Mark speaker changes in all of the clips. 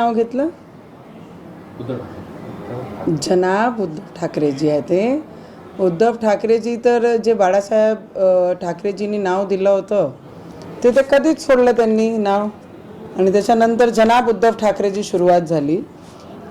Speaker 1: नाव घेतलं? जनाब उद्धव ठाकरेजी आहे ते. उद्धव ठाकरेजी तर जे बाळासाहेब ठाकरेजींनी नाव दिलं होतं ते कधीच सोडलं त्यांनी नाव. आणि त्याच्यानंतर जनाब उद्धव ठाकरेजी सुरुवात झाली.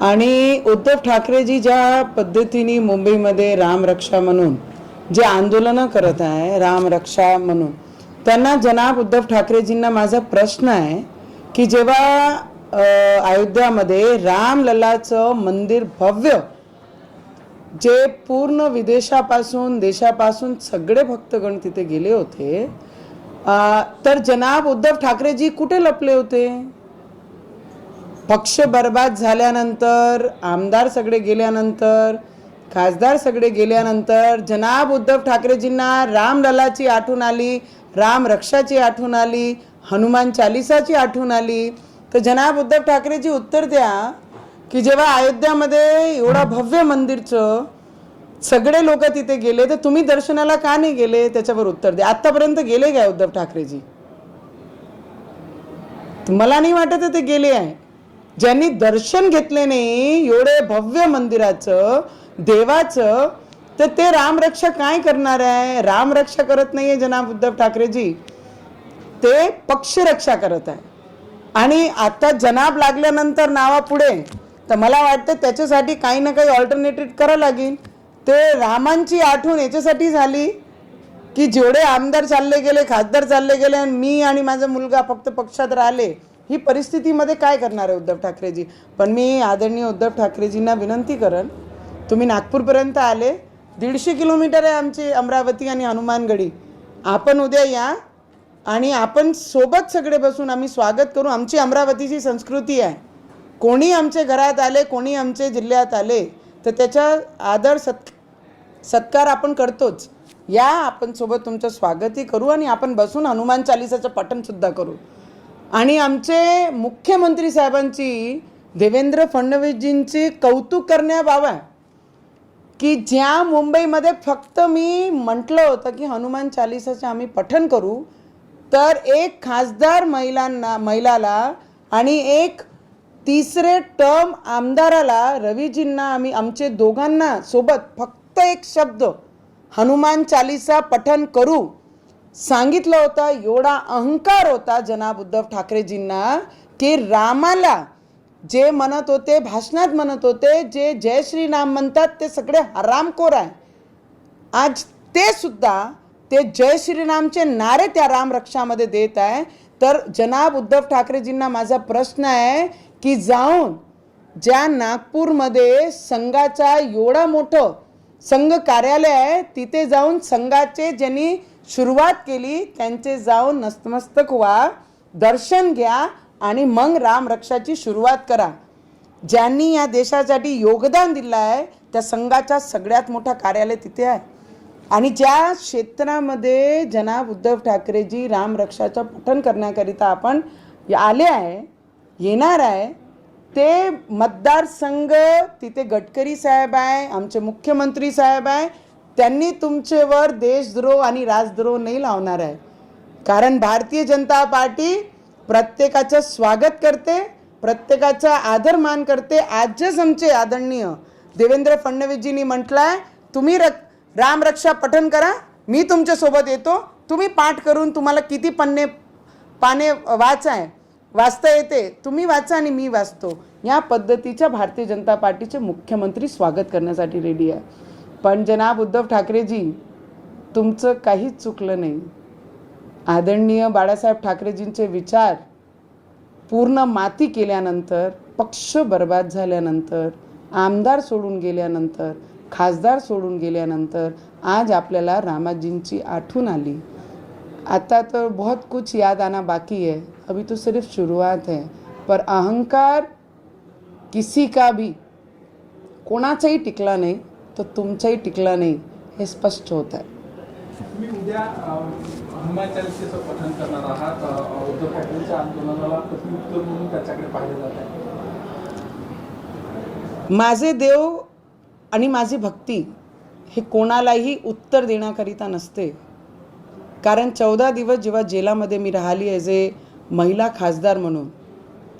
Speaker 1: आणि उद्धव ठाकरेजी ज्या पद्धतीने मुंबईमध्ये रामरक्षा म्हणून जे आंदोलनं करत आहे, रामरक्षा म्हणून, त्यांना जनाब उद्धव ठाकरेजींना माझा प्रश्न आहे की जेव्हा अयोध्यामध्ये रामलल्लाचं मंदिर भव्य, जे पूर्ण विदेशापासून देशापासून सगळे भक्तगण तिथे गेले होते, तर जनाब उद्धव ठाकरेजी कुठे लपले होते? पक्ष बर्बाद झाल्यानंतर, आमदार सगळे गेल्यानंतर, खासदार सगळे गेल्यानंतर जनाब उद्धव ठाकरेजींना रामलल्लाची आठवण आली, रामरक्षाची आठवण आली, हनुमान चालिसाची आठवण आली. तर जनाब उद्धव ठाकरेजी उत्तर द्या की जेव्हा अयोध्यामध्ये एवढा भव्य मंदिरचं सगळे लोक तिथे गेले, तर तुम्ही दर्शनाला का नाही गेले? त्याच्यावर उत्तर द्या. आतापर्यंत गेले काय उद्धव ठाकरेजी? मला नाही वाटत ते गेले आहे. ज्यांनी दर्शन घेतले नाही एवढे भव्य मंदिराचं, देवाचं, तर ते रामरक्षा काय करणार आहे? रामरक्षा करत नाहीये जनाब उद्धव ठाकरेजी, ते पक्षरक्षा करत आहे. आणि आता जनाब लागल्यानंतर नावापुढे तर मला वाटतं त्याच्यासाठी काही ना काही ऑल्टरनेटिव्ह करावं लागेल. ते रामांची आठवण याच्यासाठी झाली की जेवढे आमदार चालले गेले, खासदार चालले गेले, आणि मी आणि माझा मुलगा फक्त पक्षात राहिले, ही परिस्थितीमध्ये काय करणार आहे उद्धव ठाकरेजी? पण मी आदरणीय उद्धव ठाकरेजींना विनंती करेन, तुम्ही नागपूरपर्यंत आले, 150 किलोमीटर आहे आमची अमरावती आणि हनुमानगडी, आपण उद्या या आणि आपण सोबत सगळे बसून आम्ही स्वागत करू. आमची अमरावतीची संस्कृती आहे, कोणी आमच्या घरात आले, कोणी आमच्या जिल्ह्यात आले तर त्याचा आदर सत्कार आपण करतोच. या, आपण सोबत तुमचं स्वागतही करू आणि आपण बसून हनुमान चालिसाचं पठणसुद्धा करू. आणि आमचे मुख्यमंत्री साहेबांची, देवेंद्र फडणवीसजींची कौतुक करण्याबाबा की ज्या मुंबईमध्ये फक्त मी म्हटलं होतं की हनुमान चालिसाचं आम्ही पठण करू, तर एक खासदार महिलाला आणि एक तिसरे टर्म आमदाराला, रवीजींना, आम्ही आमचे दोघांना सोबत फक्त एक शब्द हनुमान चालिसा पठण करू सांगितलं होतं. एवढा अहंकार होता जनाब उद्धव ठाकरेजींना की रामाला जे म्हणत होते, भाषणात म्हणत होते, जे जय श्रीराम म्हणतात ते सगळे हरामखोर आहे. आज ते सुद्धा ते जय श्रीरामचे नारे त्या रामरक्षामध्ये देत आहे. तर जनाब उद्धव ठाकरेजींना माझा प्रश्न आहे की जाऊन ज्या नागपूरमध्ये संघाचा एवढा मोठं संघ कार्यालय आहे, तिथे जाऊन संघाचे ज्यांनी सुरुवात केली त्यांचे जाऊन नतमस्तक व्हा, दर्शन घ्या आणि मग रामरक्षाची सुरुवात करा. ज्यांनी या देशासाठी योगदान दिलं आहे त्या संघाचा सगळ्यात मोठा कार्यालय तिथे आहे. आणि ज्या क्षेत्रामध्ये जनाब उद्धव ठाकरेजी रामरक्षाचं पठण करण्याकरिता आपण आले आहे, येणार आहे, ते मतदारसंघ, तिथे गडकरी साहेब आहे, आमचे मुख्यमंत्री साहेब आहे, त्यांनी तुमच्यावर देशद्रोह आणि राजद्रोह नाही लावणार आहे. कारण भारतीय जनता पार्टी प्रत्येकाचं स्वागत करते, प्रत्येकाचा आदर मान करते. आजच आमचे आदरणीय देवेंद्र फडणवीसजींनी म्हटलं आहे, तुम्ही रामरक्षा पठण करा, मी तुमच्यासोबत येतो, तुम्ही पाठ करून, तुम्हाला किती पाने वाचता येते तुम्ही वाचा आणि मी वाचतो, या पद्धतीच्या भारतीय जनता पार्टीचे मुख्यमंत्री स्वागत करण्यासाठी रेडी आहे. पण जनाब उद्धव ठाकरेजी, तुमचं काहीच चुकलं नाही. आदरणीय बाळासाहेब ठाकरेजींचे विचार पूर्ण माती केल्यानंतर, पक्ष बर्बाद झाल्यानंतर, आमदार सोडून गेल्यानंतर, खासदार सोडून गेल्यानंतर आज आपल्याला रामाजींची आठवण आली. आता तो बहुत कुछ याद आना बाकी है, अभी तो सिर्फ शुरुआत है. पर अहंकार किसी का भी, कोणाचाही टिकला नाही तो तुमचाही टिकला नाही, हे स्पष्ट होत आहे.
Speaker 2: तुम्ही उद्या हनुमान चालिसेचं पठण करणार आहात. उद्धव ठाकरेंच्या आंदोलनाला प्रत्युत्तर म्हणून त्याच्याकडे पाहिलं जात आहे.
Speaker 1: माझे देव आणि माझी भक्ती हे कोणालाही उत्तर देण्याकरिता नसते. कारण 14 दिवस जेव्हा जेलामध्ये मी राहिली ॲज ए महिला खासदार म्हणून,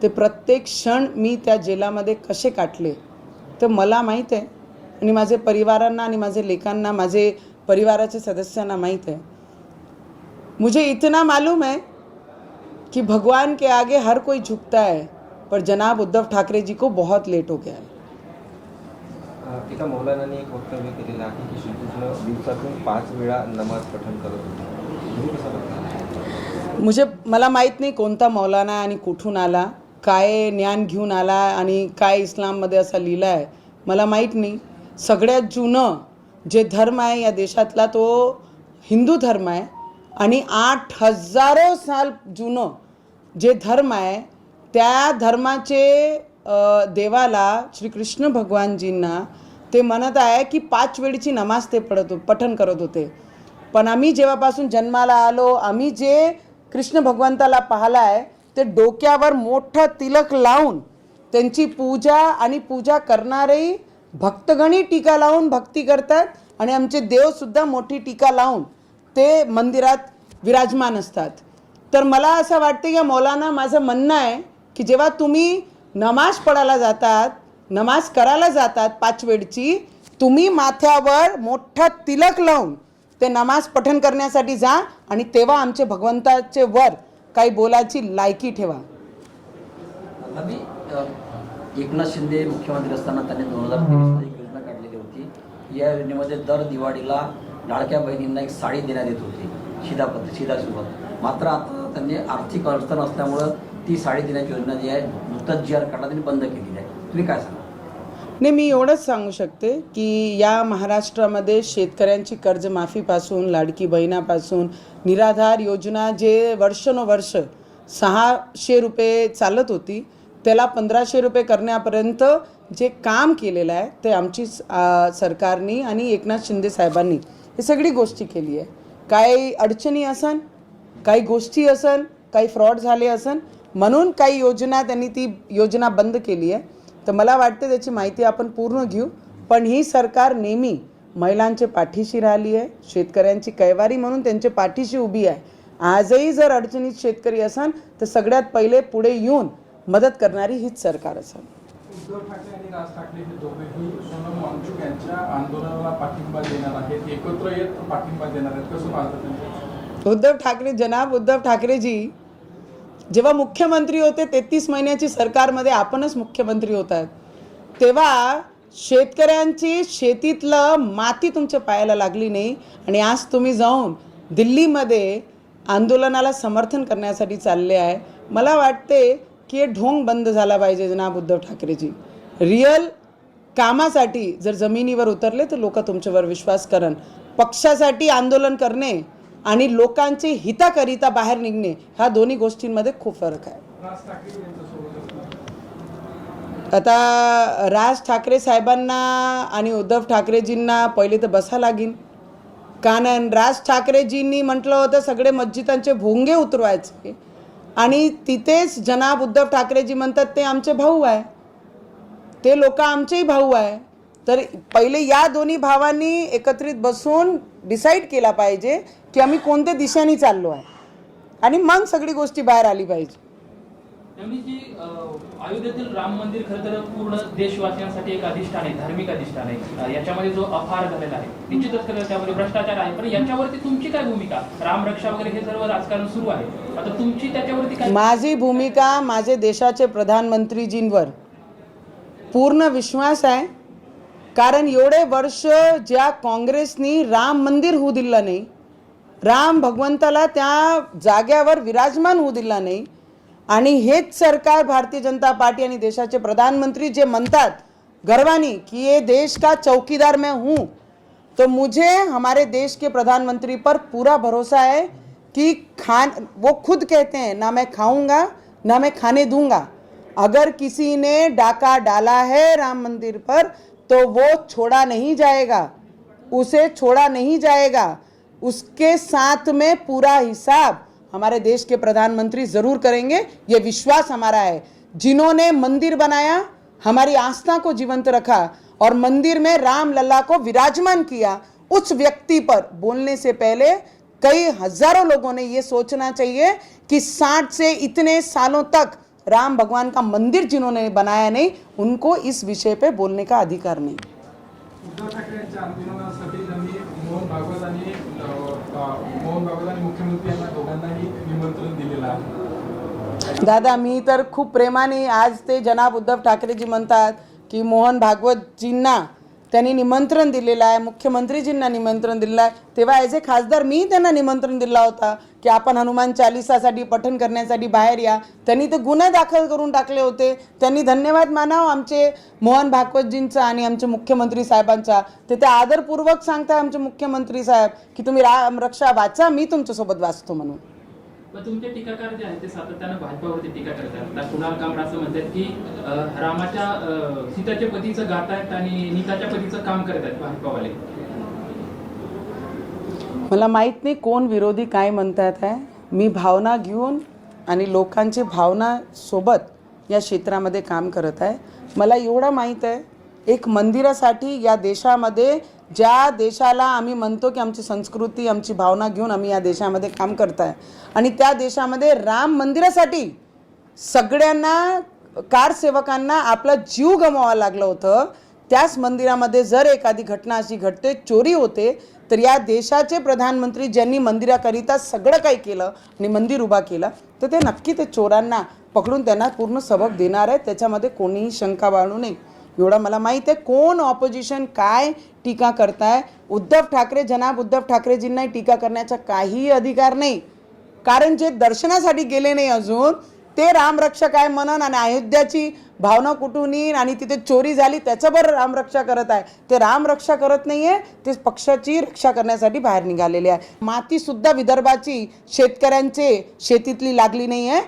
Speaker 1: ते प्रत्येक क्षण मी त्या जेलामध्ये कसे काटले तर मला माहीत आहे आणि माझे परिवारांना आणि माझे लेकांना, माझे परिवाराचे सदस्यांना माहीत है। मुझे इतना मालूम है कि भगवान के आगे हर कोई झुकता है, पर जनाब उद्धव ठाकरे जी को बहुत लेट हो गया है।
Speaker 3: एका मौलानाने एक वक्तव्य केलेलं आहे की श्रीकृष्ण दिवसातून 5 वेळा नमाज पठण करत होते। तुम्ही कसं बघता?
Speaker 1: मला माहीत नाही कोणता मौलाना आणि कुठून आला, काय ज्ञान घेऊन आला आणि काय इस्लाममध्ये असा लिहिलं आहे मला माहीत नाही। सगळ्यात जुनं जे धर्म आहे या देशातला तो हिंदू धर्म आहे आणि 8000 साल जुनं जे धर्म आहे त्या धर्माचे देवाला श्रीकृष्ण भगवानजींना ते म्हणत आहे की 5 वेळची नमाज ते पठण करत होते। पण आम्ही जेव्हापासून जन्माला आलो, आम्ही जे कृष्ण भगवंताला पाहिलं आहे ते डोक्यावर मोठं तिलक लावून त्यांची पूजा आणि पूजा करणारे भक्तगणी टीका लावून भक्ती करतात आणि आमचे देवसुद्धा मोठी टीका लावून ते मंदिरात विराजमान असतात। तर मला असं वाटतं या मौलाना माझं म्हणणं आहे की जेव्हा तुम्ही नमाज पडायला जातात, नमाज करायला जातात 5 वेळची, तुम्ही माथ्यावर मोठा तिलक लावून ते नमाज पठण करण्यासाठी जा आणि तेव्हा आमचे भगवंताचे वर काही बोलायची लायकी ठेवा।
Speaker 4: आम्ही एकनाथ शिंदे मुख्यमंत्री असताना त्यांनी 2023 एक योजना काढलेली होती। या योजनेमध्ये दर दिवाळीला लाडक्या बहिणींना एक साडी देण्यात येत होती शिधासोबत। मात्र आता त्यांनी आर्थिक अडचण असल्यामुळं ती साडी देण्याची योजना जी आहे नुकतंच GR काढला त्यांनी बंद केलेली आहे। तुम्ही काय सांगा?
Speaker 1: नाही, मी एवढंच सांगू शकते की या महाराष्ट्रामध्ये शेतकऱ्यांची कर्जमाफीपासून, लाडकी बहिणापासून, निराधार योजना जे वर्षानुवर्ष 600 रुपये चालत होती त्याला 1500 रुपये करण्यापर्यंत जे काम केलेलं आहे ते आमची सरकारनी आणि एकनाथ शिंदे साहेबांनी हे सगळी गोष्टी केली आहे। काही अडचणी असन, काही गोष्टी असन, काही फ्रॉड झाले असन म्हणून काही योजना त्यांनी ती योजना बंद केली आहे। तर मला वाटतं त्याची माहिती आपण पूर्ण घेऊ, पण ही सरकार नेहमी महिलांच्या पाठीशी राहिली आहे, शेतकऱ्यांची कैवारी म्हणून त्यांच्या पाठीशी उभी आहे। आजही जर अडचणीत शेतकरी असन तर सगळ्यात पहिले पुढे येऊन मदत करणारी हीच सरकार असेल।
Speaker 2: उद्धव ठाकरे आणि राज ठाकरे हे दोघेही सोनम वांगचुक यांच्या आंदोलनाला पाठिंबा देणार आहेत, एकत्र येत पाठिंबा देणार आहेत, कसं पाहतात?
Speaker 1: उद्धव ठाकरे, जनाब उद्धव ठाकरेजी जेव्हा मुख्यमंत्री होते 33 महिन्याची सरकारमध्ये आपणच मुख्यमंत्री होतात तेव्हा शेतकऱ्यांची शेतीतलं माती तुमच्या पायाला लागली नाही आणि आज तुम्ही जाऊन दिल्लीमध्ये आंदोलनाला समर्थन करण्यासाठी चालले आहे। मला वाटते की हे ढोंग बंद झाला पाहिजे जनाब उद्धव ठाकरेजी। रियल कामासाठी जर जमिनीवर उतरले तर लोक तुमच्यावर विश्वास करन। पक्षासाठी आंदोलन करणे आणि लोकांचे हिताकरिता बाहेर निघणे ह्या दोन्ही गोष्टींमध्ये खूप फरक आहे।
Speaker 2: राज ठाकरे यांच्यासोबत
Speaker 1: आता राज ठाकरे साहेबांना आणि उद्धव ठाकरेजींना पहिले तर बसा लागेल, कारण राज ठाकरेजींनी म्हटलं होतं सगळे मस्जिदांचे भोंगे उतरवायचे आणि तिथेच जनाब उद्धव ठाकरेजी म्हणतात ते आमचे भाऊ आहे, ते लोक आमचेही भाऊ आहे। तर पहिले या दोन्ही भावांनी एकत्रित बसून डिसाईड केला पाहिजे की आम्ही कोणत्या दिशेने चाललो आहे आणि मग सगळी गोष्टी बाहेर आली पाहिजे।
Speaker 5: अयोध्येतील राम मंदिर खरं तर पूर्ण देशवासियांसाठी एक अधिष्ठान आहे, धार्मिक अधिष्ठान आहे। याच्यामध्ये जो अपहार झालेला आहे निश्चितच खरं त्यामध्ये भ्रष्टाचार आहे, पण याच्यावरती तुमची काय भूमिका? राम रक्षा वगैरे हे सर्व राजकारण सुरू आहे, आता तुमची त्याच्यावरती काय?
Speaker 1: माझी भूमिका माझे देशाचे प्रधानमंत्रीजींवर पूर्ण विश्वास आहे, कारण एवढे वर्ष ज्या काँग्रेसनी राम मंदिर होऊ दिलं नाही, राम भगवंताला त्या जाग्यावर विराजमान होऊ दिला नाही आणि हेच सरकार भारतीय जनता पार्टी आणि देशाचे प्रधानमंत्री जे म्हणतात गर्वानी कि ये देश का चौकीदार मैं हूँ, तो मुझे हमारे देश के प्रधानमंत्री पर पूरा भरोसा है कि वो खुद कहते हैं ना मैं खाऊंगा ना मैं खाने दूंगा। अगर किसी ने डाका डाला है राम मंदिर पर तो वो छोड़ा नहीं जाएगा, उसे छोड़ा नहीं जाएगा। उसके साथ में पूरा हिसाब हमारे देश के प्रधानमंत्री ज़रूर करेंगे, ये विश्वास हमारा है। जिन्होंने मंदिर बनाया, हमारी आस्था को जीवंत रखा और मंदिर में राम लल्ला को विराजमान किया, उस व्यक्ति पर बोलने से पहले कई हजारों लोगों ने ये सोचना चाहिए कि 60 से इतने सालों तक राम भगवान का मंदिर जिन्होंने बनाया नहीं उनको इस विषय पे बोलने का अधिकार नहीं.
Speaker 2: उद्धव ठाकरे यांच्या आंदोलनासाठी त्यांनी मोहन भागवत आणि मुख्यमंत्री यांना दोघांनाही निमंत्रण दिलेलं आहे.
Speaker 1: दादा मी तर खूप प्रेमाने आज ते जनाब उद्धव ठाकरेजी म्हणतात की मोहन भागवतजींना त्यांनी निमंत्रण दिलेलं आहे, मुख्यमंत्रीजींना निमंत्रण दिलेलं आहे. तेव्हा ॲज ए खासदार मी त्यांना निमंत्रण दिला होता की आपण हनुमान चालिसासाठी पठण करण्यासाठी बाहेर या. त्यांनी ते गुन्हे दाखल करून टाकले होते. त्यांनी धन्यवाद मानावं आमचे मोहन भागवतजींचा आणि आमचे मुख्यमंत्री साहेबांचा. ते आदरपूर्वक सांगताय आमचे मुख्यमंत्री साहेब की तुम्ही राम रक्षा वाचा, मी तुमच्यासोबत वाचतो म्हणून.
Speaker 5: पण तुमचे टीकाकार जे आहेत ते सातत्यानं भाजपावरती टीका करतात. आता कुणाल कामरा असं म्हणतात की रामाच्या सीताच्या पतीचं गातायत आणि नीताच्या पतीचं काम करत आहेत भाजपावाले.
Speaker 1: मला माहीत नाही कोण विरोधी काय म्हणतात आहे. मी भावना घेऊन आणि लोकांची भावना सोबत या क्षेत्रामध्ये काम करत आहे. मला एवढं माहीत आहे एक मंदिरासाठी या देशामध्ये ज्या देशाला आम्ही म्हणतो की आमची संस्कृती आमची भावना घेऊन आम्ही या देशामध्ये काम करत आहे आणि त्या देशामध्ये राम मंदिरासाठी सगळ्यांना कारसेवकांना आपला जीव गमवावा लागलं होतं. त्याच मंदिरामध्ये जर एखादी घटना अशी घडते, चोरी होते, तर या देशाचे प्रधानमंत्री ज्यांनी मंदिराकरिता सगळं काही केलं आणि मंदिर उभा केलं तर ते नक्की ते चोरांना पकडून त्यांना पूर्ण सबक देणार आहे. त्याच्यामध्ये कोणीही शंका बाळगू नये. एवढं मला माहीत आहे. कोण ऑपोजिशन काय टीका करताय, उद्धव ठाकरे जनाब उद्धव ठाकरेजींनाही टीका करण्याचा काहीही अधिकार नाही. कारण जे दर्शनासाठी गेले नाही अजून ते रामरक्षक आहे म्हणून आणि अयोध्याची भावना कुठून येईल आणि तिथे चोरी झाली त्याच्यावर रामरक्षा करत आहे. ते रामरक्षा करत नाही आहे, ते पक्षाची रक्षा करण्यासाठी बाहेर निघालेले आहे. मातीसुद्धा विदर्भाची शेतकऱ्यांचे शेतीतली लागली नाही आहे.